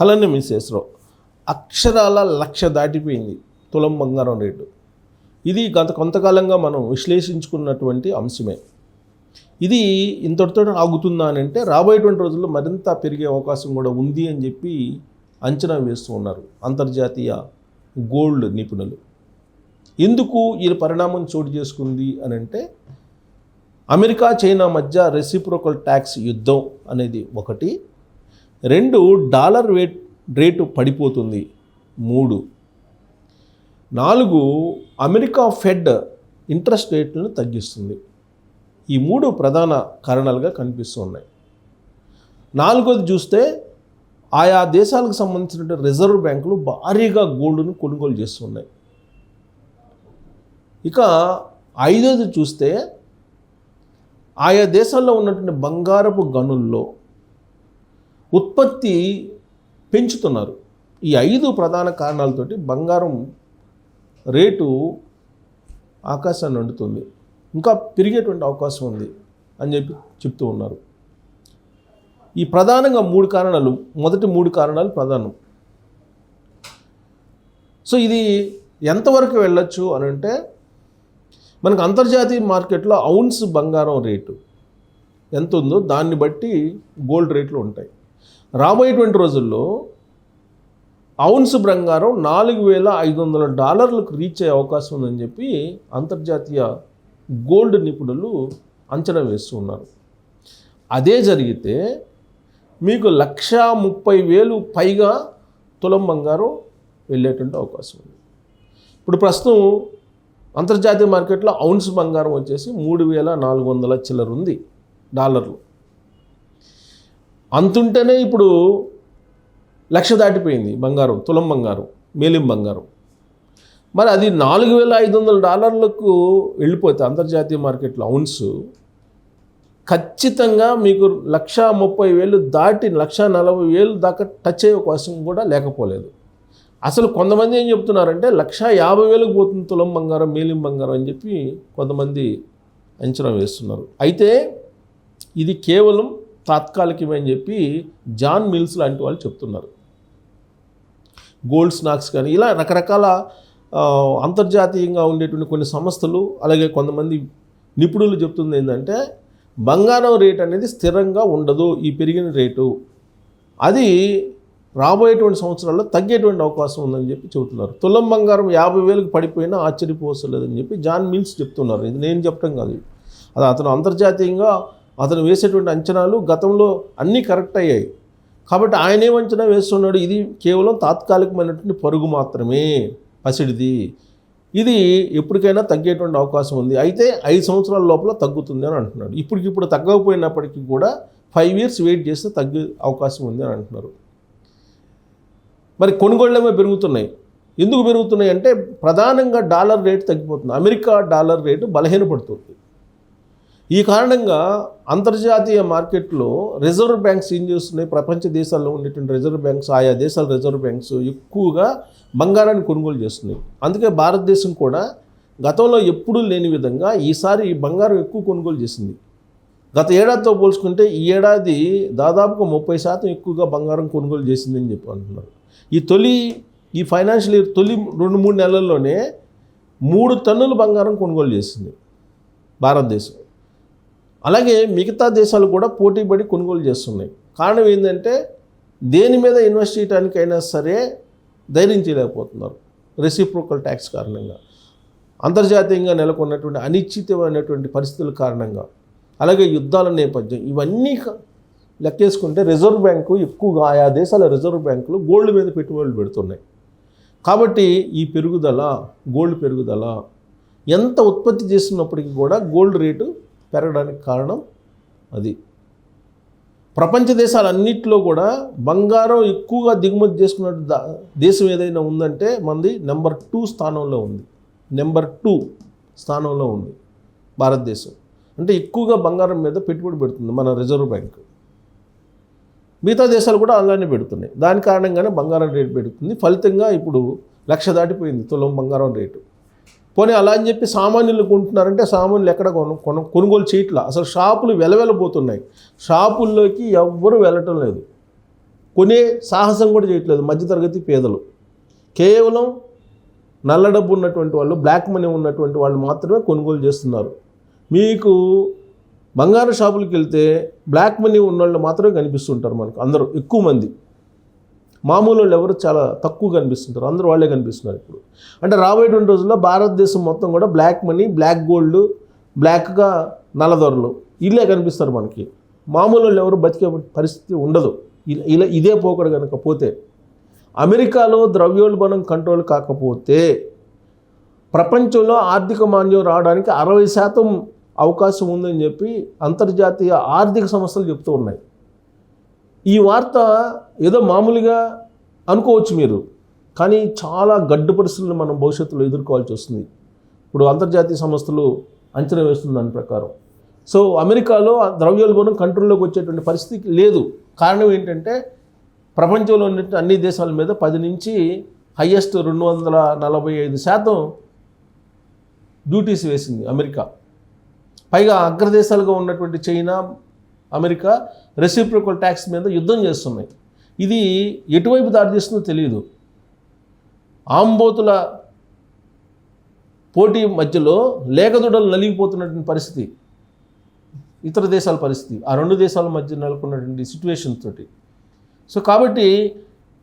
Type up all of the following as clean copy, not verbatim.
అలానే మిస్సెస్రావు అక్షరాల 1,00,000 దాటిపోయింది తులం బంగారం రేటు. ఇది గత కొంతకాలంగా మనం విశ్లేషించుకున్నటువంటి అంశమే. ఇది ఇంతటితో ఆగుతుందా అని అంటే రాబోయేటువంటి రోజుల్లో మరింత పెరిగే అవకాశం కూడా ఉంది అని చెప్పి అంచనా వేస్తూ ఉన్నారు అంతర్జాతీయ గోల్డ్ నిపుణులు. ఎందుకు ఈ పరిణామం చోటు చేసుకుంది అని అంటే అమెరికా చైనా మధ్య రెసిప్రోకల్ ట్యాక్స్ యుద్ధం అనేది ఒకటి, 2 డాలర్ రేటు పడిపోతుంది, 3 4 అమెరికా ఫెడ్ ఇంట్రెస్ట్ రేట్లను తగ్గిస్తుంది. ఈ 3 ప్రధాన కారణాలుగా కనిపిస్తూ ఉన్నాయి. 4వది చూస్తే ఆయా దేశాలకు సంబంధించిన రిజర్వ్ బ్యాంకులు భారీగా గోల్డ్ను కొనుగోలు చేస్తున్నాయి. ఇక 5వది చూస్తే ఆయా దేశాల్లో ఉన్నటువంటి బంగారపు గనుల్లో ఉత్పత్తి పెంచుతున్నారు. ఈ 5 ప్రధాన కారణాలతోటి బంగారం రేటు ఆకాశాన్ని అంటుతుంది, ఇంకా పెరిగేటువంటి అవకాశం ఉంది అని చెప్పి చెప్తూ ఉన్నారు. ఈ ప్రధానంగా 3 కారణాలు, మొదటి 3 కారణాలు ప్రధానం. సో ఇది ఎంతవరకు వెళ్ళొచ్చు అని అంటే మనకు అంతర్జాతీయ మార్కెట్లో ఔన్స్ బంగారం రేటు ఎంత ఉందో దాన్ని బట్టి గోల్డ్ రేట్లు ఉంటాయి. రాబోయేటువంటి రోజుల్లో ఔన్స్ బంగారం $4,500 రీచ్ అయ్యే అవకాశం ఉందని చెప్పి అంతర్జాతీయ గోల్డ్ నిపుణులు అంచనా వేస్తూ ఉన్నారు. అదే జరిగితే మీకు 1,30,000 పైగా తులం బంగారం వెళ్ళేటువంటి అవకాశం ఉంది. ఇప్పుడు ప్రస్తుతం అంతర్జాతీయ మార్కెట్లో ఔన్స్ బంగారం వచ్చేసి 3,400 చిల్లర ఉంది డాలర్లు. అంతుంటేనే ఇప్పుడు 1,00,000 దాటిపోయింది బంగారం, తులం బంగారం, మేలిం బంగారం. మరి అది $4,500 వెళ్ళిపోతే అంతర్జాతీయ మార్కెట్లో ఔన్స్ ఖచ్చితంగా మీకు 1,30,000 దాటి 1,40,000 దాకా టచ్ అయ్యే అవకాశం కూడా లేకపోలేదు. అసలు కొంతమంది ఏం చెప్తున్నారంటే 1,50,000 పోతుంది తులం బంగారం, మేలిం బంగారం అని చెప్పి కొంతమంది అంచనా వేస్తున్నారు. అయితే ఇది కేవలం తాత్కాలికమే అని చెప్పి జాన్ మిల్స్ లాంటి వాళ్ళు చెప్తున్నారు. గోల్డ్ స్నాక్స్ కానీ ఇలా రకరకాల అంతర్జాతీయంగా ఉండేటువంటి కొన్ని సంస్థలు అలాగే కొంతమంది నిపుణులు చెప్తుంది ఏంటంటే బంగారం రేట్ అనేది స్థిరంగా ఉండదు, ఈ పెరిగిన రేటు అది రాబోయేటువంటి సంవత్సరాల్లో తగ్గేటువంటి అవకాశం ఉందని చెప్పి చెబుతున్నారు. తులం బంగారం 50,000 పడిపోయినా ఆశ్చర్యపోవసలేదని చెప్పి జాన్ మిల్స్ చెప్తున్నారు. ఇది నేను చెప్పడం కాదు, అది అతను అంతర్జాతీయంగా అతను వేసేటువంటి అంచనాలు గతంలో అన్నీ కరెక్ట్ అయ్యాయి. కాబట్టి ఆయన ఏం అంచనా వేస్తున్నాడు, ఇది కేవలం తాత్కాలికమైనటువంటి పరుగు మాత్రమే, పసిడిది, ఇది ఎప్పటికైనా తగ్గేటువంటి అవకాశం ఉంది, అయితే 5 సంవత్సరాల లోపల తగ్గుతుంది అని అంటున్నాడు. ఇప్పటికిప్పుడు తగ్గకపోయినప్పటికీ కూడా 5 years వెయిట్ చేస్తే తగ్గే అవకాశం ఉంది అని అంటున్నారు. మరి కొనుగోళ్ళేమో పెరుగుతున్నాయి. ఎందుకు పెరుగుతున్నాయి అంటే ప్రధానంగా డాలర్ రేటు తగ్గిపోతుంది, అమెరికా డాలర్ రేటు బలహీనపడుతుంది. ఈ కారణంగా అంతర్జాతీయ మార్కెట్లో రిజర్వ్ బ్యాంక్స్ ఏం చేస్తున్నాయి, ప్రపంచ దేశాల్లో ఉండేటువంటి రిజర్వ్ బ్యాంక్స్, ఆయా దేశాల రిజర్వ్ బ్యాంక్స్ ఎక్కువగా బంగారాన్ని కొనుగోలు చేస్తున్నాయి. అందుకే భారతదేశం కూడా గతంలో ఎప్పుడూ లేని విధంగా ఈసారి బంగారం ఎక్కువ కొనుగోలు చేసింది. గత ఏడాదితో పోల్చుకుంటే ఈ ఏడాది దాదాపుగా 30% ఎక్కువగా బంగారం కొనుగోలు చేసిందని చెప్పి అంటున్నారు. ఈ ఫైనాన్షియల్ ఇయర్ తొలి 2-3 నెలల్లోనే 3 టన్నుల బంగారం కొనుగోలు చేసింది భారతదేశం. అలాగే మిగతా దేశాలు కూడా పోటీపడి కొనుగోలు చేస్తున్నాయి. కారణం ఏంటంటే దేని మీద ఇన్వెస్ట్ చేయడానికైనా సరే ధైర్యం చేయలేకపోతున్నారు రెసిప్రోకల్ ట్యాక్స్ కారణంగా, అంతర్జాతీయంగా నెలకొన్నటువంటి అనిశ్చితమైనటువంటి పరిస్థితుల కారణంగా, అలాగే యుద్ధాల నేపథ్యం, ఇవన్నీ లెక్కేసుకుంటే రిజర్వ్ బ్యాంకు ఎక్కువగా ఆయా దేశాల రిజర్వ్ బ్యాంకులు గోల్డ్ మీద పెట్టుబడులు పెడుతున్నాయి. కాబట్టి ఈ పెరుగుదల, గోల్డ్ పెరుగుదల ఎంత ఉత్పత్తి చేస్తున్నప్పటికీ కూడా గోల్డ్ రేటు పెరగడానికి కారణం అది. ప్రపంచ దేశాలన్నింటిలో కూడా బంగారం ఎక్కువగా దిగుమతి చేసుకున్న దేశం ఏదైనా ఉందంటే మనది నెంబర్ 2 స్థానంలో ఉంది. నెంబర్ 2 స్థానంలో ఉంది భారతదేశం. అంటే ఎక్కువగా బంగారం మీద పెట్టుబడి పెడుతుంది మన రిజర్వ్ బ్యాంక్. మిగతా దేశాలు కూడా అలానే పెడుతున్నాయి. దాని కారణంగానే బంగారం రేటు పెరుగుతుంది. ఫలితంగా ఇప్పుడు 1,00,000 దాటిపోయింది తులం బంగారం రేటు. పోనీ అలా అని చెప్పి సామాన్యులు కొంటున్నారంటే సామాన్యులు ఎక్కడ కొనుగోలు చేయట్లా. అసలు షాపులు వెలవెలబోతున్నాయి. షాపుల్లోకి ఎవ్వరూ వెళ్ళటం లేదు, కొనే సాహసం కూడా చేయట్లేదు మధ్యతరగతి పేదలు. కేవలం నల్ల డబ్బు ఉన్నటువంటి వాళ్ళు, బ్లాక్ మనీ ఉన్నటువంటి వాళ్ళు మాత్రమే కొనుగోలు చేస్తున్నారు. మీకు బంగారు షాపులకు వెళ్తే బ్లాక్ మనీ ఉన్నవాళ్ళు మాత్రమే కనిపిస్తుంటారు మనకు, అందరూ ఎక్కువ మంది. మామూలు వాళ్ళు ఎవరు చాలా తక్కువ కనిపిస్తుంటారు, అందరూ వాళ్ళే కనిపిస్తున్నారు ఇప్పుడు. అంటే రాబోయేటువంటి రోజుల్లో భారతదేశం మొత్తం కూడా బ్లాక్ మనీ, బ్లాక్ గోల్డ్, బ్లాక్గా నల్లదొరలు ఇల్లే కనిపిస్తారు మనకి. మామూలు వాళ్ళు ఎవరు బతికే పరిస్థితి ఉండదు ఇలా ఇదే పోకడు కనుక పోతే. అమెరికాలో ద్రవ్యోల్బణం కంట్రోల్ కాకపోతే ప్రపంచంలో ఆర్థిక మాంద్యం రావడానికి 60% అవకాశం ఉందని చెప్పి అంతర్జాతీయ ఆర్థిక సంస్థలు చెప్తూ ఉన్నాయి. ఈ వార్త ఏదో మామూలుగా అనుకోవచ్చు మీరు, కానీ చాలా గడ్డు పరిస్థితులను మనం భవిష్యత్తులో ఎదుర్కోవాల్సి వస్తుంది. ఇప్పుడు అంతర్జాతీయ సంస్థలు అంచనా వేస్తుంది దాని ప్రకారం. సో అమెరికాలో ద్రవ్యోల్బణం కంట్రోల్లోకి వచ్చేటువంటి పరిస్థితి లేదు. కారణం ఏంటంటే ప్రపంచంలో ఉన్న అన్ని దేశాల మీద 10 నుంచి హయ్యెస్ట్ 245% డ్యూటీస్ వేసింది అమెరికా. పైగా అగ్రదేశాలుగా ఉన్నటువంటి చైనా, అమెరికా రెసిప్రోకల్ ట్యాక్స్ మీద యుద్ధం చేస్తున్నాయి. ఇది ఎటువైపు దారితీస్తుందో తెలియదు. ఆంబోతుల పోటీ మధ్యలో లేగదొడలు నలిగిపోతున్నటువంటి పరిస్థితి ఇతర దేశాల పరిస్థితి, ఆ 2 దేశాల మధ్య నెలకొన్నటువంటి సిచ్యువేషన్ తోటి. సో కాబట్టి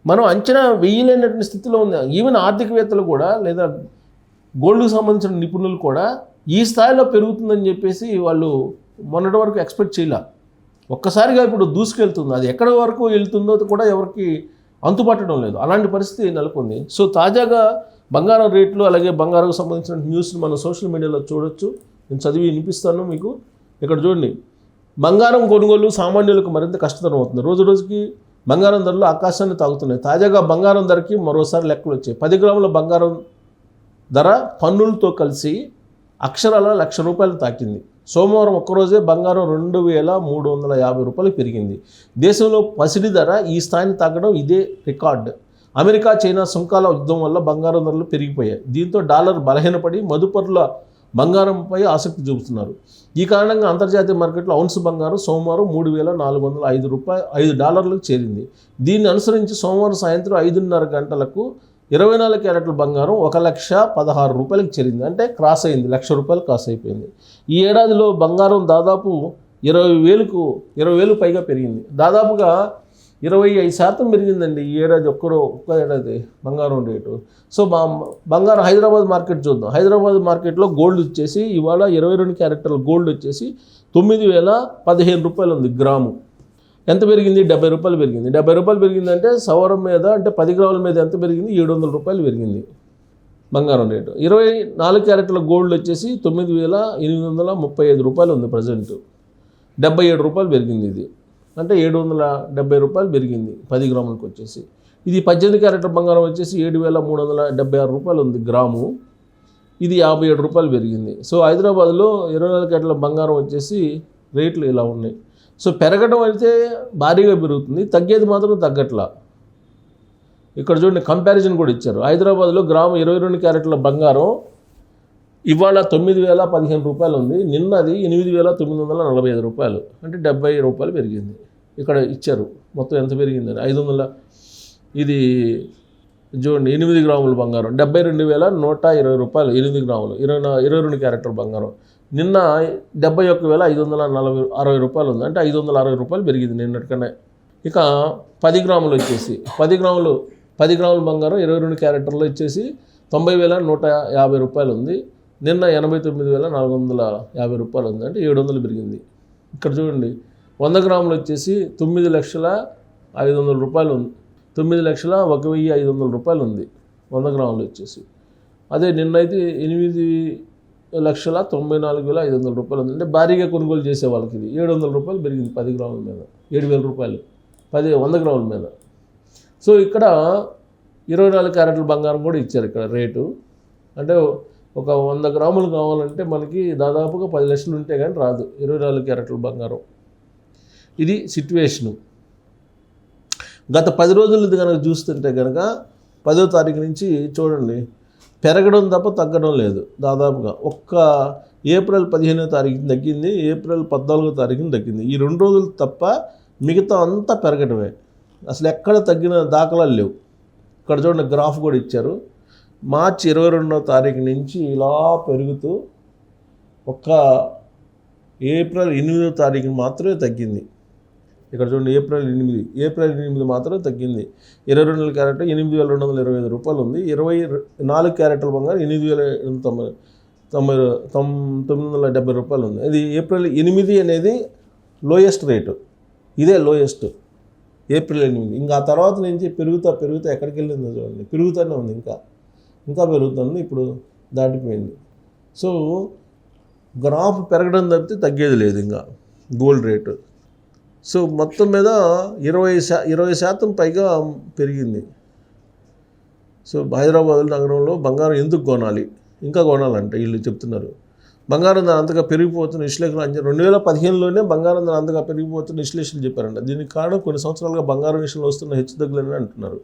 మనం అంచనా వేయలేనటువంటి స్థితిలో ఉంది. ఈవెన్ ఆర్థికవేత్తలు కూడా, లేదా గోల్డ్కి సంబంధించిన నిపుణులు కూడా ఈ స్థాయిలో పెరుగుతుందని చెప్పేసి వాళ్ళు మొన్నటి వరకు ఎక్స్పెక్ట్ చేయలే. ఒక్కసారిగా ఇప్పుడు దూసుకెళ్తుంది. అది ఎక్కడి వరకు వెళ్తుందో కూడా ఎవరికి అంతుపట్టడం లేదు. అలాంటి పరిస్థితి నెలకొంది. సో తాజాగా బంగారం రేట్లు, అలాగే బంగారంకు సంబంధించిన న్యూస్ని మనం సోషల్ మీడియాలో చూడొచ్చు. నేను చదివి వినిపిస్తాను మీకు. ఇక్కడ చూడండి, బంగారం కొనుగోలు సామాన్యులకు మరింత కష్టతరం అవుతుంది. రోజు రోజుకి బంగారం ధరలు ఆకాశాన్ని తాగుతున్నాయి. తాజాగా బంగారం ధరకి మరోసారి లెక్కలు వచ్చాయి. 10 గ్రాముల బంగారం ధర పన్నులతో కలిసి అక్షరాల ₹1,00,000 తాకింది. సోమవారం ఒక్కరోజే బంగారం ₹2,350 పెరిగింది. దేశంలో పసిడి ధర ఈ స్థాయిని తాకడం ఇదే రికార్డు. అమెరికా, చైనా సుంకాల యుద్ధం వల్ల బంగారం ధరలు పెరిగిపోయాయి. దీంతో డాలర్ బలహీనపడి మదుపరుల బంగారంపై ఆసక్తి చూపుతున్నారు. ఈ కారణంగా అంతర్జాతీయ మార్కెట్లో ఔన్స్ బంగారం సోమవారం $3,405 చేరింది. దీన్ని అనుసరించి సోమవారం సాయంత్రం 5:30 గంటలకు 24 క్యారెట్ల బంగారం ₹1,16,000 చేరింది. అంటే క్రాస్ అయింది, ₹1,00,000 క్రాస్ అయిపోయింది. ఈ ఏడాదిలో బంగారం దాదాపు 20,000 పైగా పెరిగింది. దాదాపుగా 25% పెరిగిందండి ఈ ఏడాది. ఒక్క ఏడాది బంగారం రేటు. సో బంగారం హైదరాబాద్ మార్కెట్ చూద్దాం. హైదరాబాద్ మార్కెట్లో గోల్డ్ వచ్చేసి ఇవాళ 22 క్యారెట్ల గోల్డ్ వచ్చేసి ₹9,015 ఉంది గ్రాము. ఎంత పెరిగింది? ₹70 పెరిగింది. ₹70 పెరిగిందంటే సవరం మీద, అంటే 10 గ్రాముల మీద ఎంత పెరిగింది? ₹700 పెరిగింది బంగారం రేటు. 24 క్యారెట్ల గోల్డ్ వచ్చేసి ₹9,835 ఉంది ప్రజెంట్. ₹77 పెరిగింది ఇది. అంటే ₹770 పెరిగింది 10 గ్రాములకు వచ్చేసి. ఇది 18 క్యారెట్ల బంగారం వచ్చేసి ₹7,376 ఉంది గ్రాము. ఇది ₹57 పెరిగింది. సో హైదరాబాద్లో 24 క్యారెట్ల బంగారం వచ్చేసి రేట్లు ఇలా ఉన్నాయి. సో పెరగడం అయితే భారీగా పెరుగుతుంది, తగ్గేది మాత్రం తగ్గట్లా. ఇక్కడ చూడండి, కంపారిజన్ కూడా ఇచ్చారు. హైదరాబాద్లో గ్రాము 22 క్యారెట్ల బంగారం ఇవాళ ₹9,015 ఉంది. నిన్నది ₹8,945, అంటే ₹70 పెరిగింది. ఇక్కడ ఇచ్చారు మొత్తం ఎంత పెరిగిందని 500. ఇది చూడండి, 8 గ్రాముల బంగారం ₹72,120, 8 గ్రాములు 22 క్యారెట్ల బంగారం. నిన్న ₹71,560 ఉంది, అంటే ₹560 పెరిగింది నిన్నటికన్నా. ఇక 10 గ్రాములు వచ్చేసి 10 గ్రాముల బంగారం 22 క్యారెక్టర్లో వచ్చేసి ₹90,150 ఉంది. నిన్న ₹89,450 ఉంది, అంటే $700 పెరిగింది. ఇక్కడ చూడండి, 100 గ్రాములు వచ్చేసి ₹9,05,000 ఉంది. ₹9,01,500 ఉంది 100 గ్రాములు వచ్చేసి. అదే నిన్నైతే ₹8,94,500 ఉంది. అంటే భారీగా కొనుగోలు చేసే వాళ్ళకి ఇది ₹700 పెరిగింది 10 గ్రాముల మీద, ₹7,000 100 గ్రాముల మీద. సో ఇక్కడ 24 క్యారెట్ల బంగారం కూడా ఇచ్చారు ఇక్కడ రేటు. అంటే ఒక 100 గ్రాములు కావాలంటే మనకి దాదాపుగా 10 లక్షలు ఉంటే కానీ రాదు 24 క్యారెట్ల బంగారం. ఇది సిట్యువేషను. గత 10 రోజులది కనుక చూస్తుంటే కనుక 10వ తారీఖు నుంచి చూడండి, పెరగడం తప్ప తగ్గడం లేదు. దాదాపుగా ఒక్క ఏప్రిల్ 15వ తారీఖున తగ్గింది, ఏప్రిల్ 14వ తారీఖున తగ్గింది. ఈ 2 రోజులు తప్ప మిగతా అంతా పెరగడమే. అసలు ఎక్కడ తగ్గిన దాఖలాలు లేవు. ఇక్కడ చూడండి గ్రాఫ్ కూడా ఇచ్చారు. మార్చి 22వ తారీఖు నుంచి ఇలా పెరుగుతూ ఒక్క ఏప్రిల్ 8వ తారీఖున మాత్రమే తగ్గింది. ఇక్కడ చూడండి ఏప్రిల్ 8 మాత్రమే తగ్గింది. 22 క్యారెట్ 8,225 రూపాయలు ఉంది. 24 క్యారెట్ల బంగారం 8,970 రూపాయలు ఉంది. ఇది ఏప్రిల్ 8 అనేది లోయెస్ట్ రేటు, ఇదే లోయెస్ట్ ఏప్రిల్ 8. ఇంకా ఆ తర్వాత నుంచి పెరుగుతా ఎక్కడికి వెళ్ళిందో చూడండి, పెరుగుతూనే ఉంది, ఇంకా పెరుగుతుంది, ఇప్పుడు దాటిపోయింది. సో గ్రాఫ్ పెరగడం తప్పితే తగ్గేది లేదు ఇంకా గోల్డ్ రేటు. సో మొత్తం మీద 20% పైగా పెరిగింది. సో హైదరాబాద్ నగరంలో బంగారం ఎందుకు కొనాలి, ఇంకా కొనాలంటే వీళ్ళు చెప్తున్నారు. బంగారం ధర అంతగా పెరిగిపోతున్న విశ్లేషకులు 2015లోనే బంగారం ధర అంతగా పెరిగిపోతున్న విశ్లేషకులు చెప్పారంట. దీనికి కారణం కొన్ని సంవత్సరాలుగా బంగారం విషయంలో వస్తున్న హెచ్చుతగ్గులని అంటున్నారు.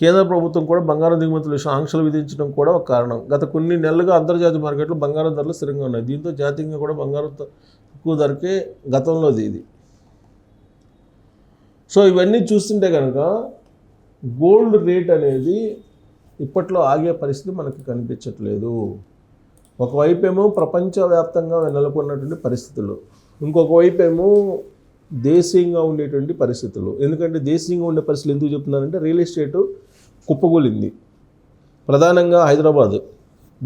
కేంద్ర ప్రభుత్వం కూడా బంగారం దిగుమతుల విషయం ఆంక్షలు విధించడం కూడా ఒక కారణం. గత కొన్ని నెలలుగా అంతర్జాతీయ మార్కెట్లో బంగారం ధరలు స్థిరంగా ఉన్నాయి. దీంతో జాతీయంగా కూడా బంగారం తక్కువ ధరకే గతంలో ఇది. సో ఇవన్నీ చూస్తుంటే కనుక గోల్డ్ రేట్ అనేది ఇప్పట్లో ఆగే పరిస్థితి మనకు కనిపించట్లేదు. ఒకవైపు ఏమో ప్రపంచవ్యాప్తంగా నెలకొన్నటువంటి పరిస్థితులు, ఇంకొక వైపు ఏమో దేశీయంగా ఉండేటువంటి పరిస్థితులు. ఎందుకంటే దేశీయంగా ఉండే పరిస్థితులు ఎందుకు చెప్తున్నానంటే రియల్ ఎస్టేటు కుప్పగూలింది. ప్రధానంగా హైదరాబాదు,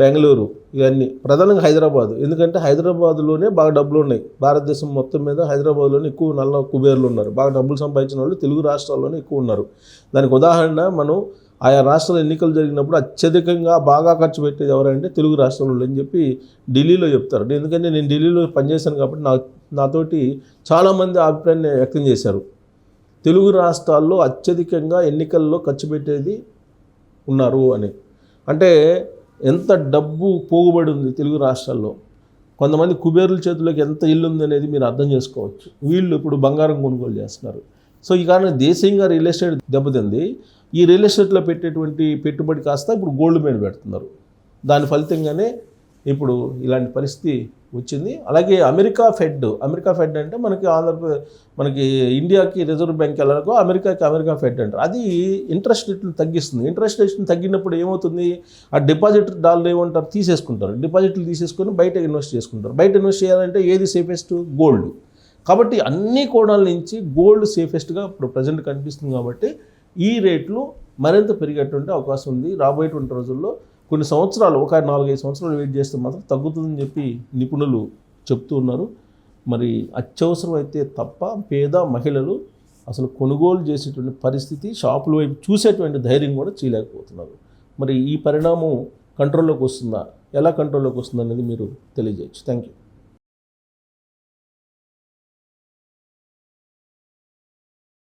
బెంగళూరు, ఇవన్నీ ప్రధానంగా హైదరాబాదు. ఎందుకంటే హైదరాబాదులోనే బాగా డబ్బులు ఉన్నాయి. భారతదేశం మొత్తం మీద హైదరాబాద్లోనే ఎక్కువ నల్ల కుబేర్లు ఉన్నారు. బాగా డబ్బులు సంపాదించిన వాళ్ళు తెలుగు రాష్ట్రాల్లోనే ఎక్కువ ఉన్నారు. దానికి ఉదాహరణ మనం ఆయా రాష్ట్రాల ఎన్నికలు జరిగినప్పుడు అత్యధికంగా బాగా ఖర్చు పెట్టేది ఎవరంటే తెలుగు రాష్ట్రాల్లో అని చెప్పి ఢిల్లీలో చెప్తారు. ఎందుకంటే నేను ఢిల్లీలో పనిచేశాను కాబట్టి నాతోటి చాలామంది అభిప్రాయాన్ని వ్యక్తం చేశారు. తెలుగు రాష్ట్రాల్లో అత్యధికంగా ఎన్నికల్లో ఖర్చు పెట్టేది ఉన్నారు అని. అంటే ఎంత డబ్బు పోగుబడి ఉంది తెలుగు రాష్ట్రాల్లో. కొంతమంది కుబేరుల చేతుల్లోకి ఎంత ఇల్లు ఉంది అనేది మీరు అర్థం చేసుకోవచ్చు. వీళ్ళు ఇప్పుడు బంగారం కొనుగోలు చేస్తున్నారు. సో ఈ కారణంగా దేశీయంగా రియల్ ఎస్టేట్ దెబ్బతింది. ఈ రియల్ ఎస్టేట్లో పెట్టేటువంటి పెట్టుబడి కాస్త ఇప్పుడు గోల్డ్ మీద పెడుతున్నారు. దాని ఫలితంగానే ఇప్పుడు ఇలాంటి పరిస్థితి వచ్చింది. అలాగే అమెరికా ఫెడ్ అంటే మనకి ఇండియాకి రిజర్వ్ బ్యాంక్ ఎలాగో అమెరికా ఫెడ్ అంటారు. అది ఇంట్రెస్ట్ రేట్లు తగ్గిస్తుంది. ఇంట్రెస్ట్ రేట్లు తగ్గినప్పుడు ఏమవుతుంది, ఆ డిపాజిట్ డాలర్ ఏమంటారు తీసేసుకుంటారు. డిపాజిట్లు తీసేసుకొని బయట ఇన్వెస్ట్ చేసుకుంటారు. బయట ఇన్వెస్ట్ చేయాలంటే ఏది సేఫెస్ట్, గోల్డ్. కాబట్టి అన్ని కోణాల నుంచి గోల్డ్ సేఫెస్ట్గా ఇప్పుడు ప్రజెంట్ కనిపిస్తుంది. కాబట్టి ఈ రేట్లు మరింత పెరిగేటువంటి అవకాశం ఉంది. రాబోయేటువంటి రోజుల్లో కొన్ని సంవత్సరాలు, ఒక 4-5 సంవత్సరాలు వెయిట్ చేస్తే మాత్రం తగ్గుతుందని చెప్పి నిపుణులు చెప్తూ ఉన్నారు. మరి అత్యవసరం అయితే తప్ప పేద మహిళలు అసలు కొనుగోలు చేసేటువంటి పరిస్థితి, షాపుల వైపు చూసేటువంటి ధైర్యం కూడా చేయలేకపోతున్నారు. మరి ఈ పరిణామం కంట్రోల్లోకి వస్తుందా, ఎలా కంట్రోల్లోకి వస్తుందా అనేది మీరు తెలియజేయచ్చు. Thank you.